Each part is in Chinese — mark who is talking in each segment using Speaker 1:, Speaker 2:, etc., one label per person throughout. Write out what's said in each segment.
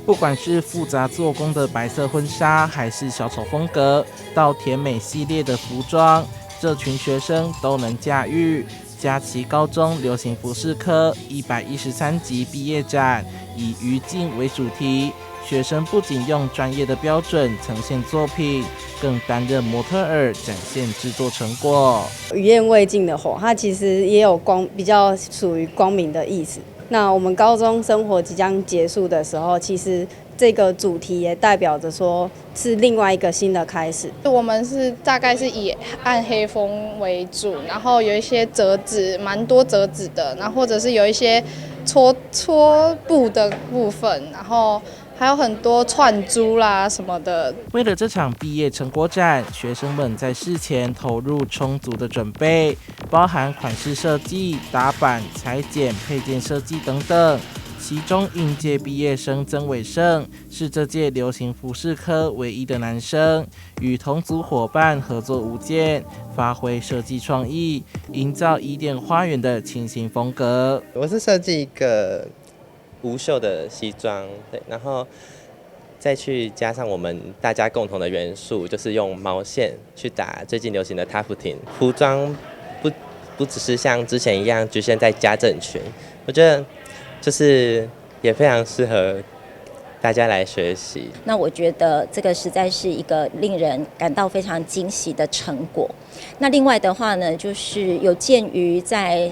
Speaker 1: 不管是复杂做工的白色婚纱，还是小丑风格，到甜美系列的服装，这群学生都能驾驭。佳琪高中流行服饰科113级毕业展以余烬为主题，学生不仅用专业的标准呈现作品，更担任模特儿展现制作成果。
Speaker 2: 余焰未尽的火，它其实也有比较属于光明的意思。那我们高中生活即将结束的时候，其实这个主题也代表着说是另外一个新的开始。
Speaker 3: 我们是大概是以暗黑风为主，然后有一些折纸，蛮多折纸的，然后或者是有一些戳布的部分，然后还有很多串珠啦什么的。
Speaker 1: 为了这场毕业成果展，学生们在事前投入充足的准备，包含款式设计、打版、裁剪、配件设计等等。其中应届毕业生曾伟胜是这届流行服饰科唯一的男生，与同组伙伴合作无间，发挥设计创意，营造伊甸花园的清新风格。
Speaker 4: 我是设计一个无袖的西装，对，然后再去加上我们大家共同的元素，就是用毛线去打最近流行的 tafting。服装不只是像之前一样局限在家政群，我觉得就是也非常适合大家来学习。
Speaker 5: 那我觉得这个实在是一个令人感到非常惊喜的成果。那另外的话呢，就是有鉴于在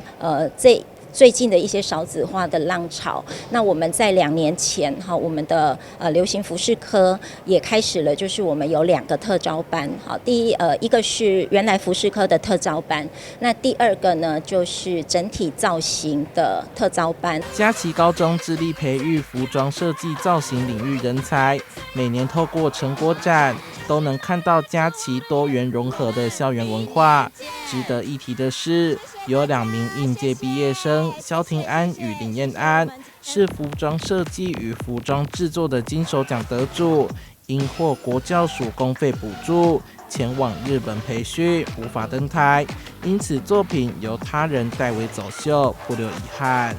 Speaker 5: 最近的一些少子化的浪潮，那我们在2年前我们的流行服饰科也开始了，就是我们有2个特招班。一个是原来服饰科的特招班，那第2个呢就是整体造型的特招班。
Speaker 1: 佳琪高中致力培育服装设计造型领域人才，每年透过成果展都能看到佳琪多元融合的校园文化。值得一提的是，有2名应届毕业生萧廷安与林燕安是服装设计与服装制作的金手奖得主，因获国教署公费补助，前往日本培训，无法登台，因此作品由他人代为走秀，不留遗憾。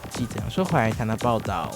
Speaker 1: 记者杨硕怀台南报道。